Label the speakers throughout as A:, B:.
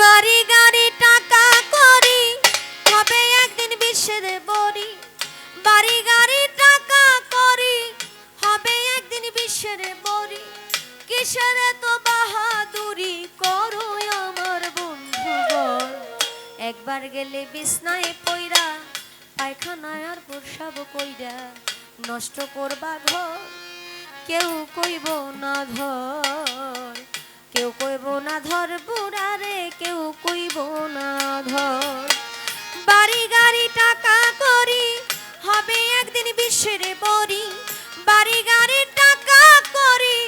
A: বাড়ি গাড়ি টাকা করি হবে একদিন বিশ্বের বড়ি। বাড়ি গাড়ি টাকা করি হবে একদিন বিশ্বের বড়ি। কিসের তো বাহাদুরি করো আমার বন্ধুগণ। একবার গেলে বিছনায় পইরা পায়খানায় আর প্রসাব কইরা নষ্ট করবা ঘর। কেউ কইব না ধর, কেউ কইব না ধর বুড়ারে, কেউ কইব না ধর। বাড়ি গাড়ি টাকা করি হবে একদিন বিশ্বের বড়ি। বাড়ি গাড়ি টাকা করি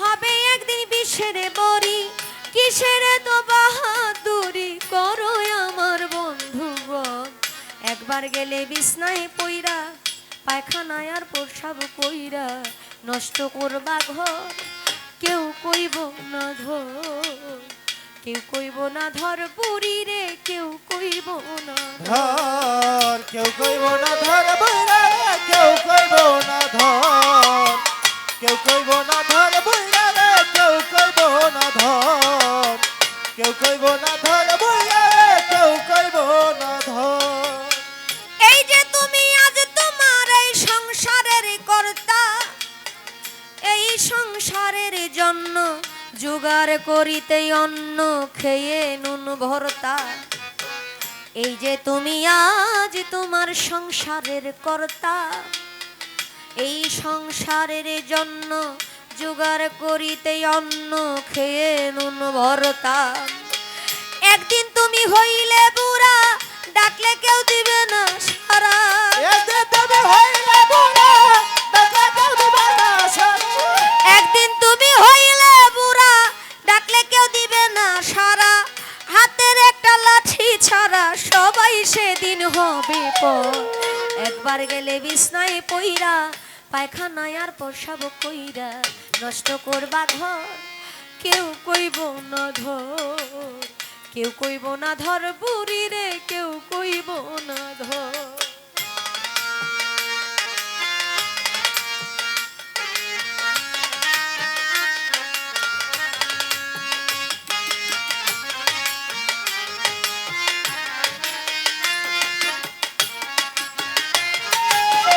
A: হবে একদিন বিশ্বের বড়ি। কিসের তো বাহাদুরি করো আমার বন্ধুগণ। একবার গেলে বিছনায় পইরা পায়খানায় আর প্রসাব কইরা নষ্ট করবা ঘর। কেউ কইব না ধর, কেউ কইব না ধর বুড়ি রে, কেউ কইব না
B: ধর, কেউ কইব না ধর বুইরা রে, কেউ কইব না ধর, কেউ কইব না ধর বুইরা রে, কেউ কইব না ধর, কেউ কইব না ধর বুইরা রে, কেউ কইব না ধর।
A: এই যে তুমি আজ তোমার এই সংসারের কর্তা, এই সংসারের জন্য জোগাড় করিতে অন্ন খেয়ে নুন ভর্তা। এই যে তুমি আজ তোমার সংসারের কর্তা, এই সংসারের জন্য জোগাড় করিতে অন্ন খেয়ে নুন ভর্তা। একদিন তুমি হইলে বুড়া, ডাকলে কেউ দিবে না সারা।
B: একদিন তুমি হইলে বুড়া, ডাকলে কেউ দিবে না সারা।
A: একদিন তুমি হইলে বুড়া, ডাকলে কেউ দিবে না সারা। হাতের একটা লাঠি ছাড়া সবাই সেদিন হবে পর। একবার গেলে বিছনায় পইরা পায়খানায় আর প্রসাব কইরা নষ্ট করবা ঘর। কেউ কইব না ধর, কেউ কইব না ধর বুড়ি রে, কেউ কইব না ধর।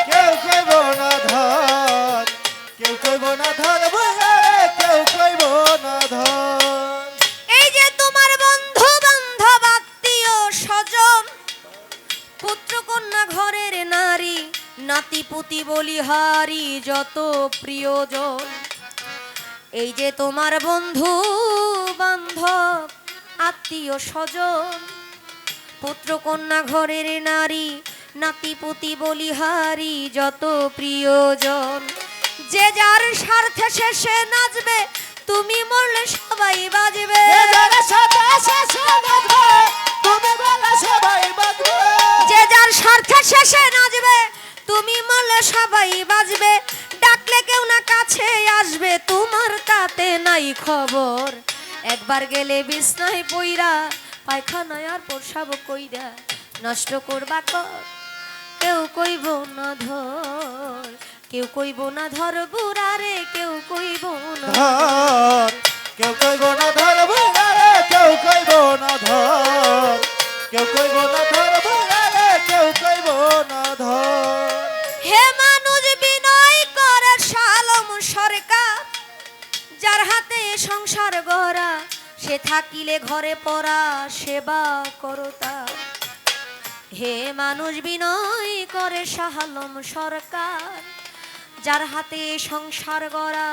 B: কেউ কইব না ধর, কেউ কইব না ধর বুইরা রে, কেউ কইব না ধর।
A: এই যে তোমার বন্ধু বান্ধব আত্মীয় স্বজন, পুত্র কন্যা ঘরের নারী, নাতি পুতি বলিহারি যত প্রিয়জন। এই যে তোমার বন্ধু বান্ধব আত্মীয় স্বজন, পুত্র কন্যা ঘরের নারী, নাতি পুতি বলিহারি যত প্রিয়জন। যে যার স্বার্থে শেষে নাচবে, তুমি মরলে সবাই বাজবে।
B: যে যার সাথে শেষে নাচবে, তুমি বলে সবাই বাজবে।
A: যে যার স্বার্থে শেষে নাচবে, তুমি মরলে সবাই বাজবে। ডাকলে কেউ না কাছে আসবে, তোমার তাতে নাই খবর। একবার গেলে বিছনায় পইরা পায়খানায় আর প্রসাব কইরা নষ্ট করবা ঘর। কেউ কইব না ধর, কেউ কইব না ধর বুড়া রে, কেউ কইব না
B: ধর, কেউ কইব না ধর বুইরা রে, কেউ কইব না ধর, কেউ কইব না ধর বুইরা রে, কেউ কইব না ধর।
A: হে মানুষ বিনয় করে শালম সরকার, যার হাতে সংসার গড়া, সে থাকিলে ঘরে পড়া সেবা করতা। হে মানুষ বিনয় করে শালম সরকার, যার হাতে সংসার গড়া,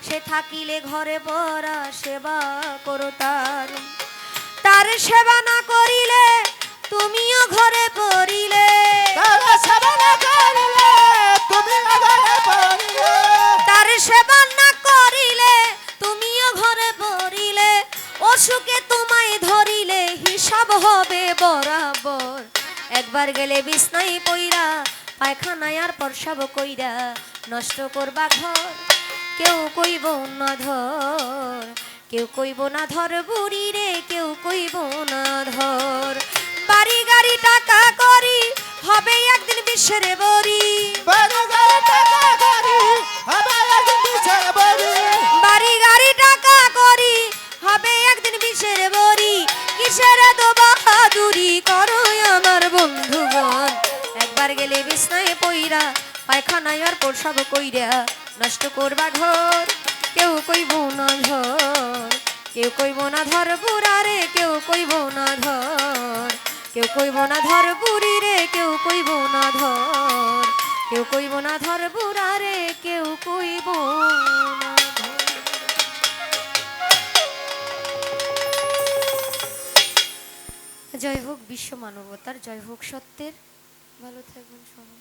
A: সে থাকিলে ঘরে পড়া সেবা করতার। তার সেবা না করিলে তুমিও ঘরে পড়িলে।
B: তার সেবা না করিলে তুমিও ঘরে পড়িলে।
A: তার সেবা না করিলে তুমিও ঘরে পড়িলে। অসুখে তোমায় ধরিলে হিসাব হবে বরাবর। একবার গেলে বিছনায় পইরা পায়খানায় আর প্রসাব কইরা নষ্ট করবা ঘর। কেউ কইব না ধর, কেউ কইব না ধর বুড়ি রে, কেউ কইব না ধর। বাড়ি গাড়ি টাকা করি হবে একদিন বিশ্বের বড়ি।
B: বাড়ি গাড়ি টাকা করি হবে একদিন বিশ্বের বড়ি।
A: বাড়ি গাড়ি টাকা করি হবে একদিন বিশ্বের বড়ি। কিসের কইরা পায়খানায় আর প্রসাব কইরা নষ্ট করবা ঘর কেউ কইব না ধর কেউ কইব না ধর বুড়ারে কেউ কইব না ধর কেউ কইব না ধর বুড়ি রে কেউ কইব না ধর কেউ কইব না ধর বুড়ারে কেউ কইব না ধর। জয় হোক বিশ্ব মানবতার, জয় হোক সত্যের। ভালো থাকবেন সবাই।